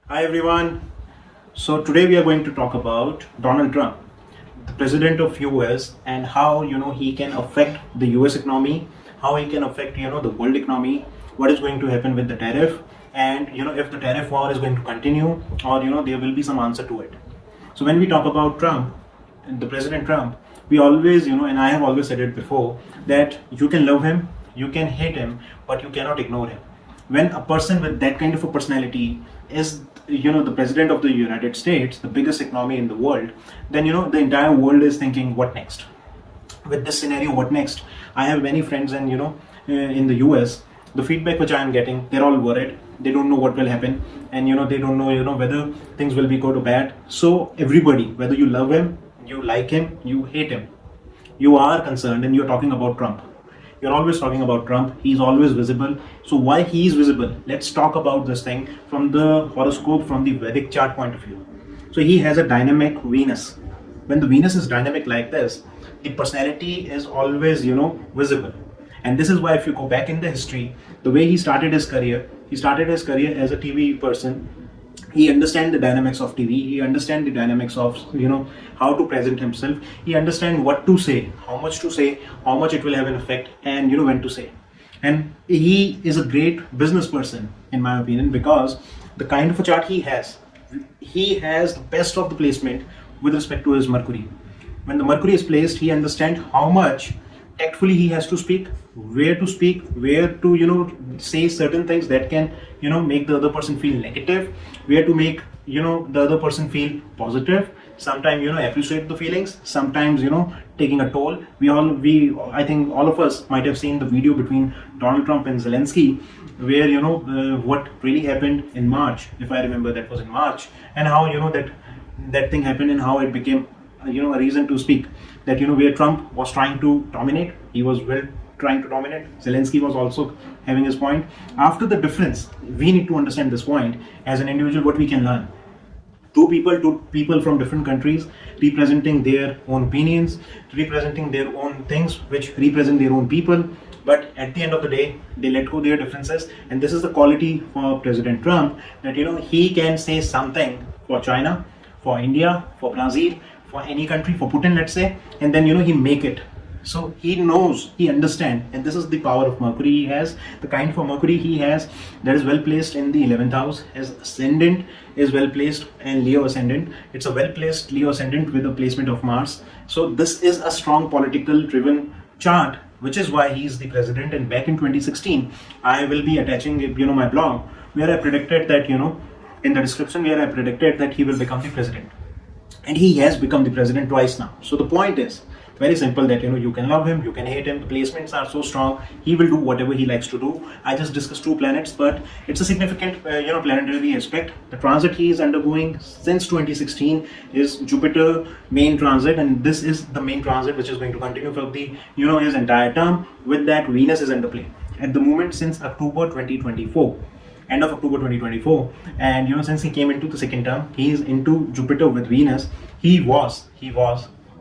Hi everyone. So today we are going to talk about Donald Trump, the president of US, and how he can affect the US economy, how he can affect the world economy, what is going to happen with the tariff, and if the tariff war is going to continue, or there will be some answer to it. So when we talk about Trump, the President Trump, we always and I have always said it before, that you can love him, you can hate him, but you cannot ignore him. When a person with that kind of a personality is the president of the United States, the biggest economy in the world, then the entire world is thinking, what next? With this scenario, what next? I have many friends, and in the US, the feedback which I am getting, they're all worried. They don't know what will happen, and they don't know whether things will be good or bad. So everybody, whether you love him, you like him, you hate him, you are concerned, and you're talking about Trump. You're always talking about Trump. He's always visible. So why he is visible? Let's talk about this thing from the horoscope, from the Vedic chart point of view. So he has a dynamic Venus. When the Venus is dynamic like this, the personality is always visible. And this is why, if you go back in the history, the way he started his career as a TV person. He understands the dynamics of TV. He understands the dynamics of how to present himself. He understands what to say, how much it will have an effect, and when to say. And he is a great business person, in my opinion, because the kind of a chart he has the best of the placement with respect to his Mercury. When the Mercury is placed, he understands how much tactfully he has to speak, where to say certain things that can make the other person feel negative, where to make the other person feel positive, sometimes appreciate the feelings, sometimes taking a toll. I think all of us might have seen the video between Donald Trump and Zelensky, where what really happened in March, if I remember, that was in March, and how that thing happened, and how it became a reason to speak, that where Trump was trying to dominate, he was trying to dominate. Zelensky was also having his point. After the difference, we need to understand this point as an individual, what we can learn. Two people from different countries, representing their own opinions, representing their own things, which represent their own people. But at the end of the day, they let go their differences, and this is the quality for President Trump, that he can say something for China, for India, for Brazil, for any country, for Putin, let's say, and then he make it. So he knows, he understands, and this is the power of Mercury he has, the kind of Mercury he has, that is well placed in the 11th house. His ascendant is well placed, and Leo ascendant. It's a well placed Leo ascendant with a placement of Mars. So this is a strong political driven chart, which is why he is the president. And back in 2016, I will be attaching my blog, where I predicted that in the description, where I predicted that he will become the president. And he has become the president twice now. So the point is very simple, that you can love him, you can hate him. The placements are so strong, he will do whatever he likes to do. I just discussed two planets, but it's a significant planetary aspect. The transit he is undergoing since 2016 is Jupiter main transit, and this is the main transit which is going to continue for the his entire term. With that, Venus is under play at the moment since October 2024, end of October 2024. And since he came into the second term, he is into Jupiter with Venus. He was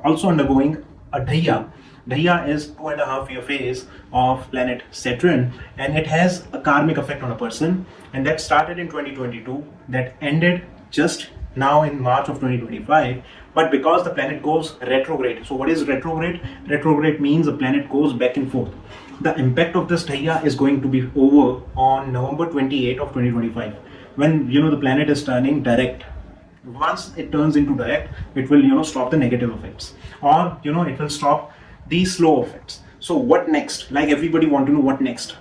also undergoing a Dahya. Dahya is 2.5 year phase of planet Saturn, and it has a karmic effect on a person, and that started in 2022, that ended just now in March of 2025. But because the planet goes retrograde, so what is retrograde? Retrograde means the planet goes back and forth. The impact of this Dahya is going to be over on November 28 of 2025, when the planet is turning direct. Once it turns into direct, it will stop the negative effects, or it will stop the slow effects. So what next? Like, everybody want to know what next,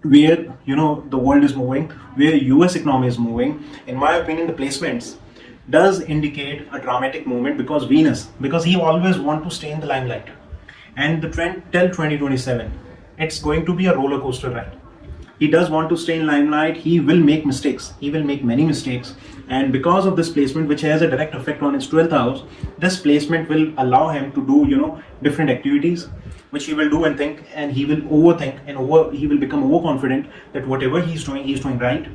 where the world is moving, where US economy is moving. In my opinion, the placements does indicate a dramatic movement, because Venus, because he always want to stay in the limelight, and the trend till 2027, it's going to be a roller coaster ride. He does want to stay in limelight. He will make mistakes, he will make many mistakes, and because of this placement, which has a direct effect on his 12th house, this placement will allow him to do different activities, which he will do and think, and he will overthink, and he will become overconfident that whatever he's doing right.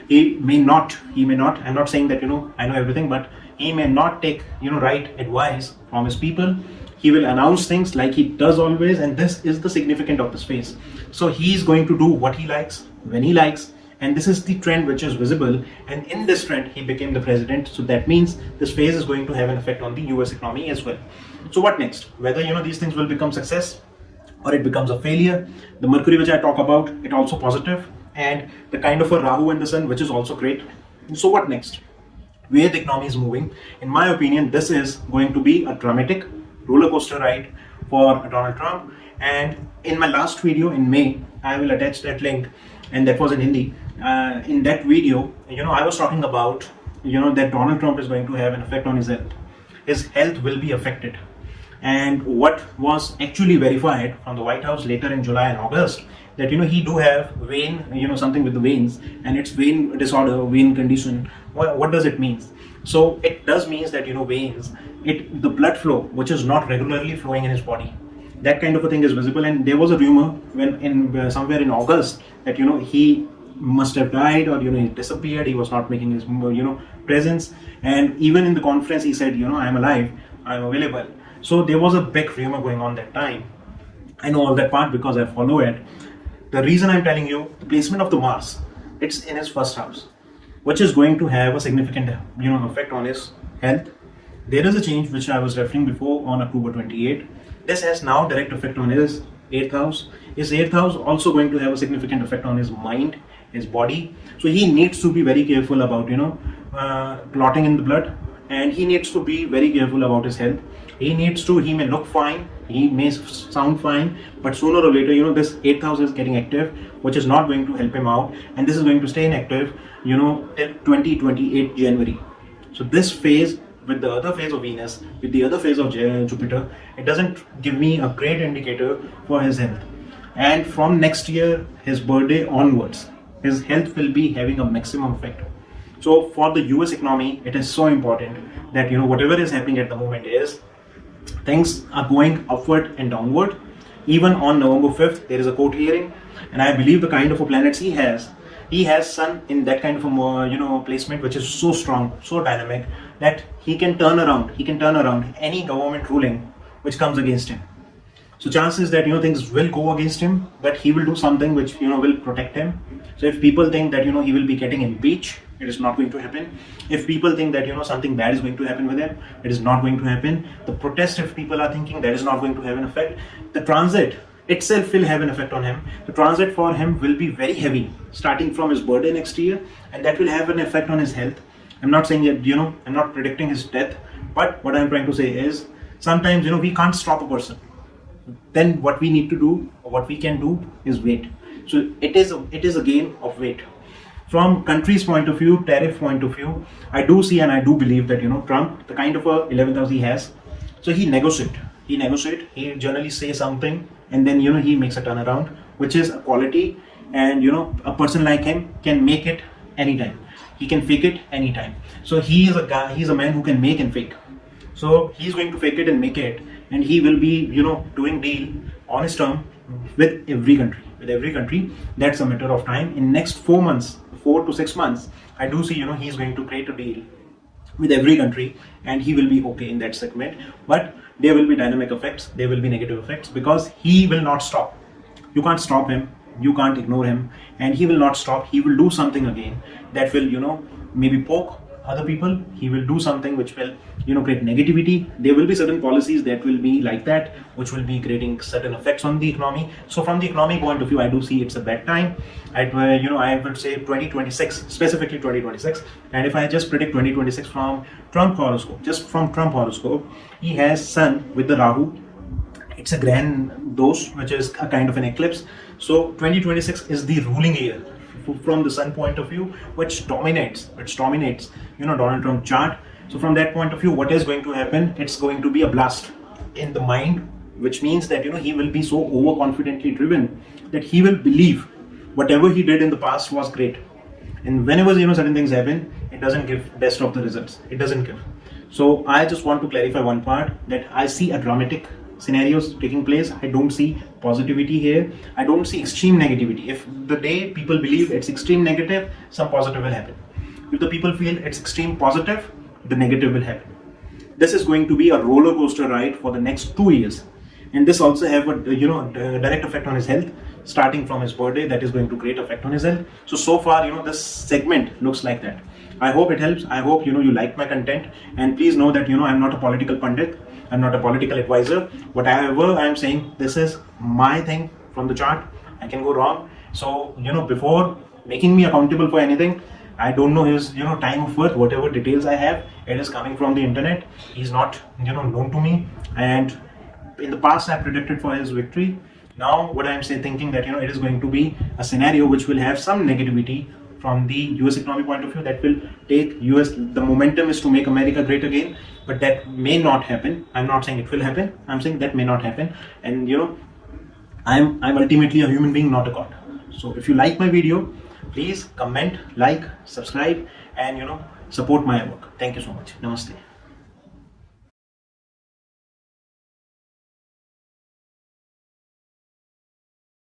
He may not, I'm not saying that I know everything, but he may not take right advice from his people. He will announce things like he does always, and this is the significance of the space. So he is going to do what he likes, when he likes, and this is the trend which is visible, and in this trend he became the president. So that means this phase is going to have an effect on the US economy as well. So what next? Whether these things will become success or it becomes a failure. The Mercury which I talk about, it also positive, and the kind of a Rahu and the Sun which is also great. So what next? Where the economy is moving, in my opinion, this is going to be a dramatic roller coaster ride for Donald Trump. And in my last video in May, I will attach that link, and that was in Hindi. In that video, I was talking about that Donald Trump is going to have an effect on his health. His health will be affected. And what was actually verified from the White House later in July and August, that he do have vein, something with the veins, and it's vein disorder, vein condition. What does it mean? So it does means that veins, the blood flow which is not regularly flowing in his body, that kind of a thing is visible. And there was a rumor when in somewhere in August that he must have died, or he disappeared, he was not making his presence, and even in the conference he said I am alive, I am available. So there was a big rumor going on that time. I know all that part because I follow it. The reason I'm telling you, the placement of the Mars, it's in his first house, which is going to have a significant effect on his health. There is a change which I was referring before on October 28. This has now direct effect on his 8th house. His 8th house also going to have a significant effect on his mind, his body. So he needs to be very careful about clotting in the blood, and he needs to be very careful about his health. He may look fine, he may sound fine, but sooner or later, this 8th house is getting active, which is not going to help him out, and this is going to stay inactive, till 2028 January. So this phase, with the other phase of Venus, with the other phase of Jupiter, it doesn't give me a great indicator for his health. And from next year, his birthday onwards, his health will be having a maximum effect. So for the US economy, it is so important that whatever is happening at the moment is things are going upward and downward. Even on November 5th, there is a court hearing, and I believe the kind of a planets he has Sun in that kind of a placement which is so strong, so dynamic, that he can turn around any government ruling which comes against him. So chances that things will go against him, but he will do something which will protect him. So if people think that he will be getting impeached, it is not going to happen. If people think that something bad is going to happen with him, it is not going to happen. The protest, if people are thinking, that is not going to have an effect. The transit itself will have an effect on him. The transit for him will be very heavy, starting from his birthday next year, and that will have an effect on his health. I'm not saying that I'm not predicting his death, but what I'm trying to say is sometimes we can't stop a person. Then what we need to do, or what we can do, is wait. So it is a game of wait. From country's point of view, tariff point of view, I do see and I do believe that Trump, the kind of a 11th house he has, so he negotiate. He generally says something, and then he makes a turnaround, which is a quality. And a person like him can make it anytime. He can fake it anytime. So he's a man who can make and fake. So he's going to fake it and make it, and he will be doing deal on his term with every country. That's a matter of time. In next 4 to 6 months, I do see he's going to create a deal with every country, and he will be okay in that segment. But there will be dynamic effects, there will be negative effects, because he will not stop. You can't stop him, you can't ignore him, and he will not stop. He will do something again that will maybe poke other people. He will do something which will create negativity. There will be certain policies that will be like that, which will be creating certain effects on the economy. So from the economy point of view, I do see it's a bad time. I would say 2026, specifically 2026. And if I just predict 2026 from Trump Horoscope, he has Sun with the Rahu. It's a grand dose, which is a kind of an eclipse. So 2026 is the ruling year from the Sun point of view, which dominates Donald Trump chart. So from that point of view, what is going to happen? It's going to be a blast in the mind, which means that he will be so overconfidently driven that he will believe whatever he did in the past was great. And whenever certain things happen, it doesn't give best of the results. It doesn't give. So I just want to clarify one part, that I see a dramatic scenarios taking place. I don't see positivity here. I don't see extreme negativity. If the day people believe it's extreme negative, some positive will happen. If the people feel it's extreme positive, the negative will happen. This is going to be a roller coaster ride for the next 2 years, and this also have a direct effect on his health. starting from his birthday, that is going to create effect on his health. So far, this segment looks like that. I hope it helps. I hope you like my content, and please know that I'm not a political pundit. I'm not a political advisor. Whatever I'm saying, this is my thing from the chart. I can go wrong. So before making me accountable for anything, I don't know his time of birth. Whatever details I have, it is coming from the internet. He's not known to me, and in the past I predicted for his victory. Now what I'm thinking that it is going to be a scenario which will have some negativity from the US economy point of view, that will take US, the momentum is to make America great again, but that may not happen. I'm not saying it will happen, I'm saying that may not happen. And I'm ultimately a human being, not a god. So if you like my video, please comment, like, subscribe, and support my work. Thank you so much. Namaste.